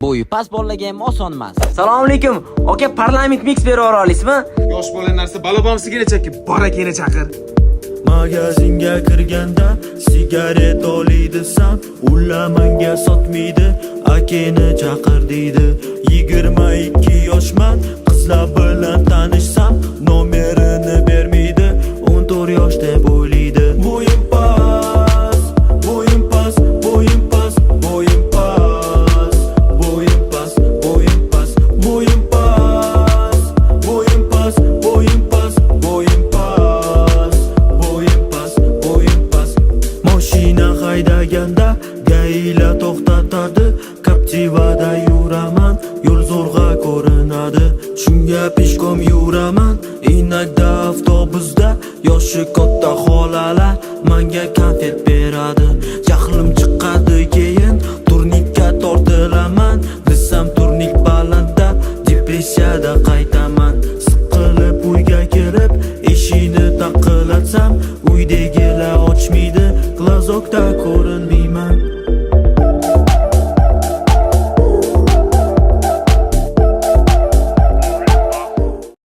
Bo'yi past bolalarga ham oson emas. Assalomu alaykum. Aka, parlament mix berib olasizmi? Yosh bola narsa balobomsiginacha bor akani chaqir. Magazinga kirganda sigaret oliydisan, ular menga sotmaydi, akeni chaqir deydi. 22 yoshman, qizlar bilan tanishsam, nomerini bermaydi, 14 yosh deb o'ylaydi. Bo'yim pas, bo'yim pas, bo'yim pas, bo'yim pas, bo'yim pas, bo'yim pas, bo'yim pas, bo'yim pas, bo'yim pas, bo'yim pas, bo'yim pas, bo'yim pas. Mashina haydaganda gayla to'xtatadi, Captiva'da yuraman, yo'l zo'rg'a ko'rinadi. Shunga peshkom yuraman, inakda avtobusda yoshi katta xolalar menga konfet beradi. Jahlim chiqadi, keyin turnikka tortilaman, desam turnik balandda, depressiyada qaytaman. Siqilib uyga kirib, eshikni taqillatsam, uydagilar ochmaydi, glazokda ko'rinmaydi.